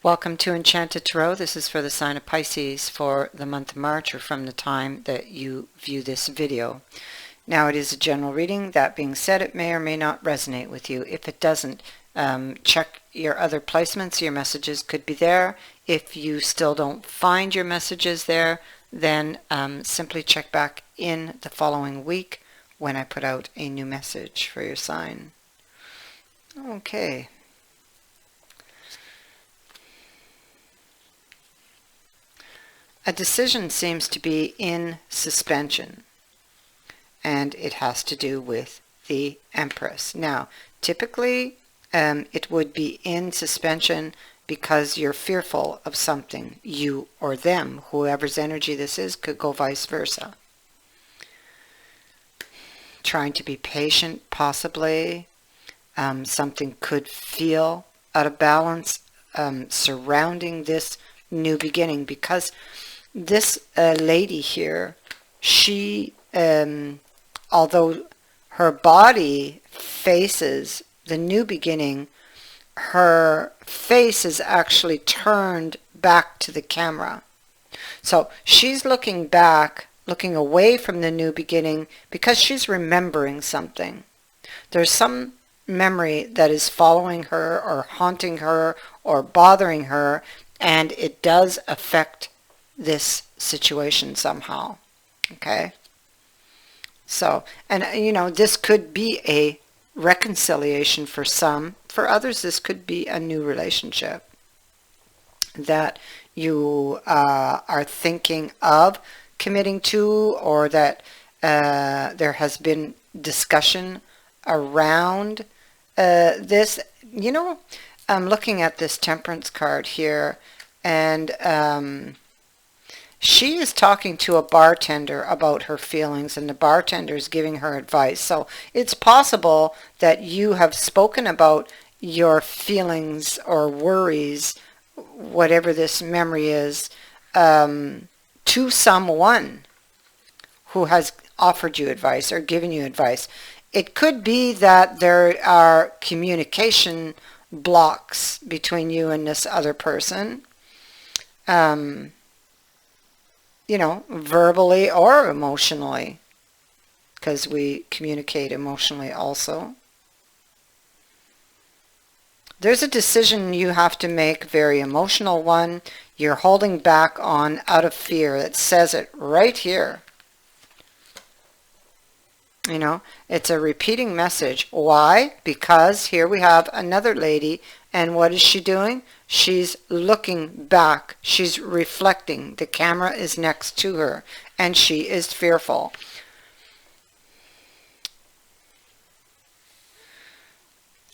Welcome to Enchanted Tarot. This is for the sign of Pisces for the month of March, or from the time that you view this video. Now, it is a general reading. That being said, it may or may not resonate with you. If it doesn't, check your other placements. Your messages could be there. If you still don't find your messages there, then simply check back in the following week when I put out a new message for your sign. Okay. A decision seems to be in suspension, and it has to do with the Empress. Now, typically, it would be in suspension because you're fearful of something. You or them, whoever's energy this is, could go vice versa. Trying to be patient, possibly. Something could feel out of balance surrounding this new beginning, because this lady here, she, although her body faces the new beginning, her face is actually turned back to the camera. So she's looking back, looking away from the new beginning, because she's remembering something. There's some memory that is following her or haunting her or bothering her, and it does affect this situation somehow. Okay, so, and you know, this could be a reconciliation for some. For others, this could be a new relationship that you are thinking of committing to, or that there has been discussion around this. You know, I'm looking at this Temperance card here, and she is talking to a bartender about her feelings, and the bartender is giving her advice. So it's possible that you have spoken about your feelings or worries, whatever this memory is, to someone who has offered you advice or given you advice. It could be that there are communication blocks between you and this other person. You know, verbally or emotionally, because we communicate emotionally also. There's a decision you have to make, very emotional one. You're holding back on out of fear. It says it right here. You know, it's a repeating message. Why? Because here we have another lady, and what is she doing? She's looking back. She's reflecting. The camera is next to her, and she is fearful.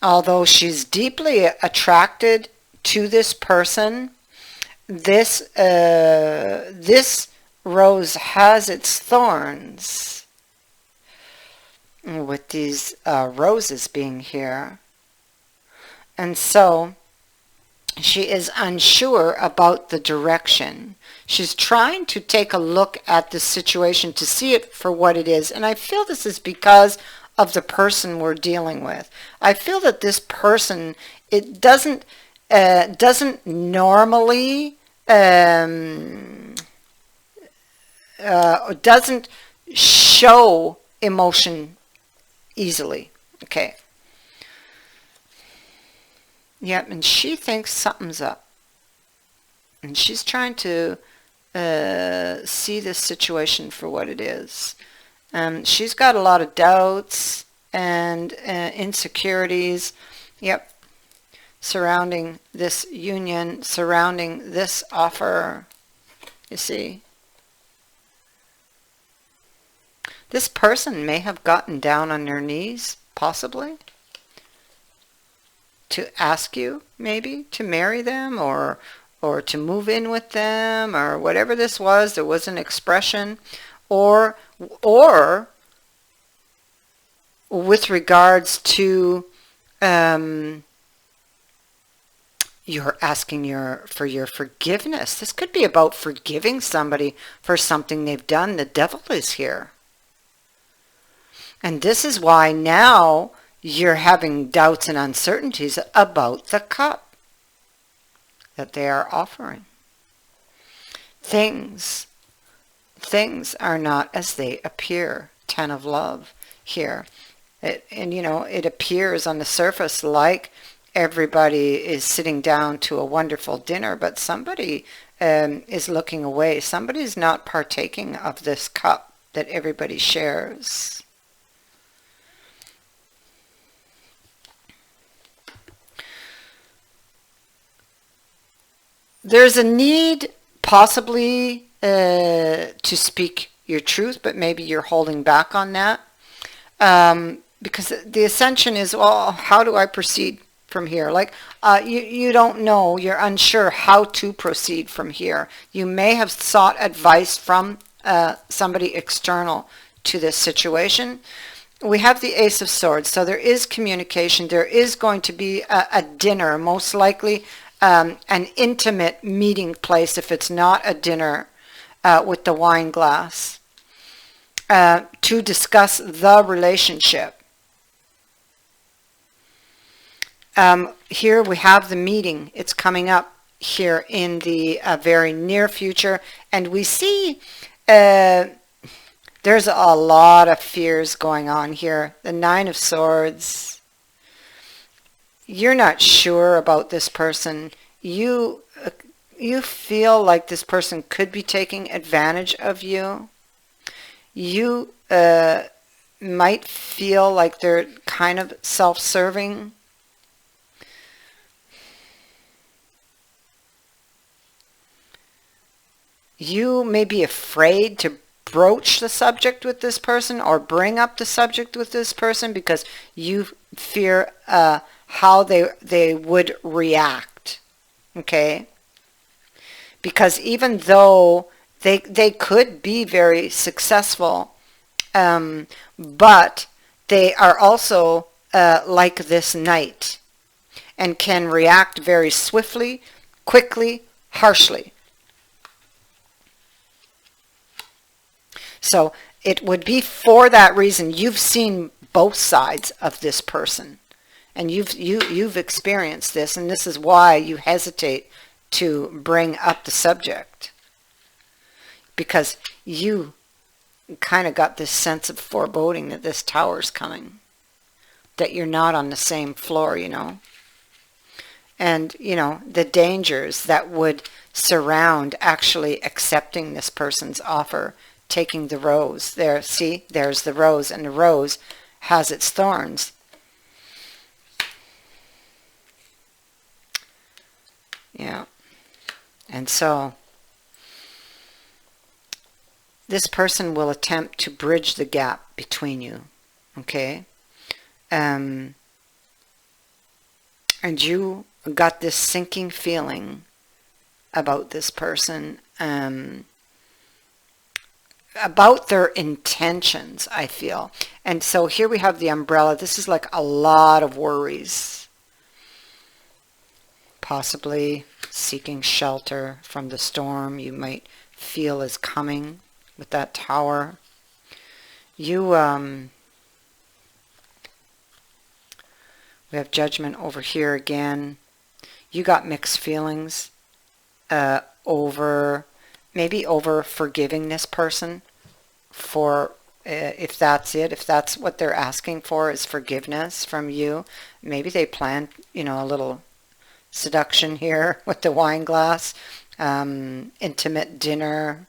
Although she's deeply attracted to this person, this rose has its thorns, with these roses being here. And so she is unsure about the direction. She's trying to take a look at the situation to see it for what it is. And I feel this is because of the person we're dealing with. I feel that this person, it doesn't normally, doesn't show emotion easily. Okay. Yep, and she thinks something's up. And she's trying to see this situation for what it is. She's got a lot of doubts and insecurities. Yep. Surrounding this union, surrounding this offer. You see? This person may have gotten down on their knees, possibly, to ask you, maybe, to marry them, or to move in with them, or whatever this was. There was an expression, or with regards to you're asking for your forgiveness. This could be about forgiving somebody for something they've done. The devil is here. And this is why now you're having doubts and uncertainties about the cup. that they are offering. Things are not as they appear. 10 of love here. And you know, it appears on the surface like everybody is sitting down to a wonderful dinner, but somebody is looking away. Somebody's not partaking of this cup that everybody shares. There's a need possibly to speak your truth, but maybe you're holding back on that. Because the ascension is, well, how do I proceed from here? Like, you don't know, you're unsure how to proceed from here. You may have sought advice from somebody external to this situation. We have the Ace of Swords, so there is communication. There is going to be a dinner, most likely an intimate meeting place if it's not a dinner with the wine glass, to discuss the relationship. Here we have the meeting. It's coming up here in the very near future. And we see there's a lot of fears going on here. The Nine of Swords. You're not sure about this person. You feel like this person could be taking advantage of you. You might feel like they're kind of self-serving. You may be afraid to broach the subject with this person or bring up the subject with this person because you fear how they would react. Okay? Because even though they could be very successful, but they are also like this knight and can react very swiftly, quickly, harshly. So it would be for that reason. You've seen both sides of this person, and you've experienced this, and this is why you hesitate to bring up the subject, because you kind of got this sense of foreboding that this tower's coming, that you're not on the same floor, you know, and you know the dangers that would surround actually accepting this person's offer. Taking the rose there, see, there's the rose, and the rose has its thorns. Yeah. And so this person will attempt to bridge the gap between you. Okay? And you got this sinking feeling about this person, about their intentions, I feel. And so here we have the umbrella. This is like a lot of worries. Possibly seeking shelter from the storm you might feel is coming with that tower. You, we have judgment over here again. You got mixed feelings maybe over forgiving this person for, if that's it, if that's what they're asking for is forgiveness from you. Maybe they planned, you know, a little seduction here with the wine glass, intimate dinner,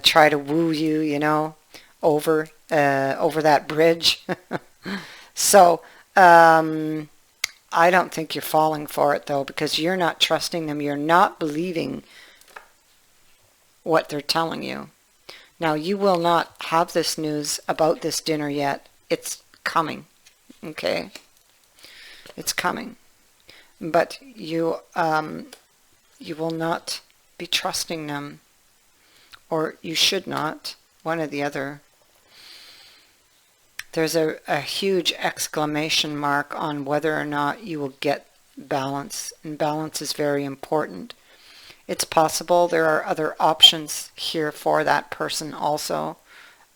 try to woo you, you know, over that bridge. So, I don't think you're falling for it though, because you're not trusting them. You're not believing what they're telling you. Now, you will not have this news about this dinner yet. It's coming. Okay? It's coming. But you will not be trusting them, or you should not, one or the other. There's a huge exclamation mark on whether or not you will get balance, and balance is very important. It's possible there are other options here for that person also.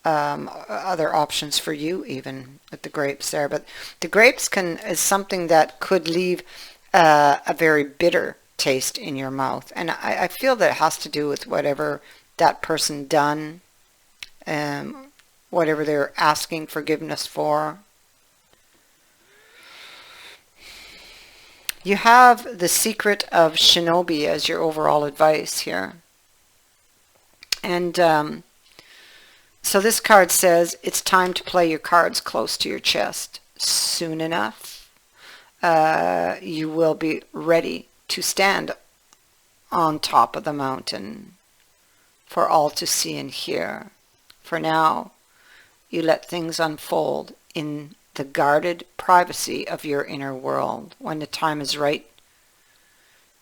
Other options for you even with the grapes there. But the grapes is something that could leave a very bitter taste in your mouth. And I feel that it has to do with whatever that person done, whatever they're asking forgiveness for. You have the secret of Shinobi as your overall advice here. And so this card says it's time to play your cards close to your chest. Soon enough, you will be ready to stand on top of the mountain for all to see and hear. For now, you let things unfold in the guarded privacy of your inner world. When the time is right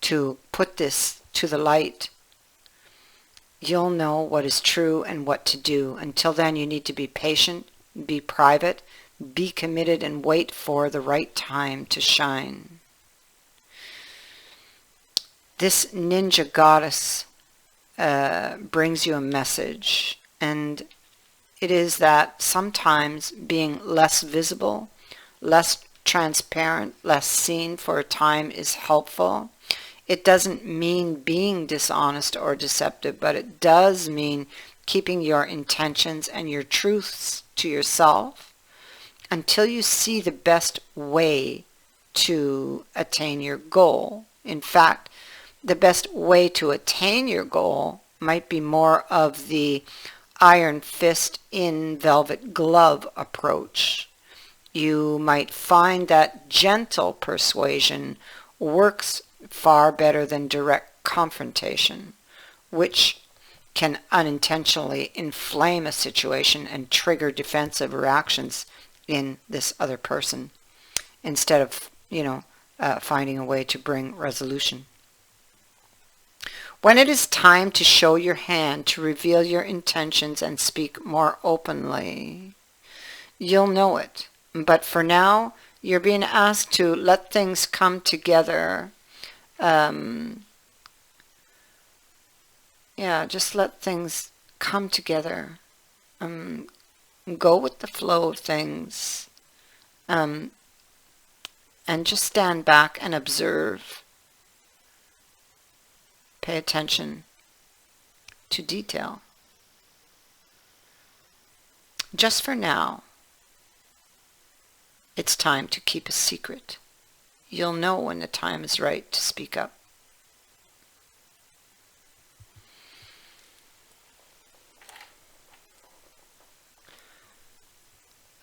to put this to the light, you'll know what is true and what to do. Until then, you need to be patient, be private, be committed, and wait for the right time to shine. This ninja goddess brings you a message, and it is that sometimes being less visible, less transparent, less seen for a time is helpful. It doesn't mean being dishonest or deceptive, but it does mean keeping your intentions and your truths to yourself until you see the best way to attain your goal. In fact, the best way to attain your goal might be more of the iron fist in velvet glove approach. You might find that gentle persuasion works far better than direct confrontation, which can unintentionally inflame a situation and trigger defensive reactions in this other person instead of, finding a way to bring resolution. When it is time to show your hand, to reveal your intentions and speak more openly, you'll know it. But for now, you're being asked to let things come together. Just let things come together. Go with the flow of things. And just stand back and observe. Pay attention to detail. Just for now, it's time to keep a secret. You'll know when the time is right to speak up.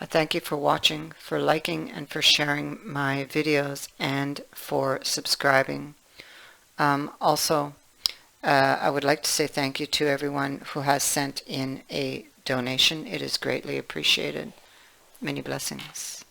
I thank you for watching, for liking, and for sharing my videos, and for subscribing. I would like to say thank you to everyone who has sent in a donation. It is greatly appreciated. Many blessings.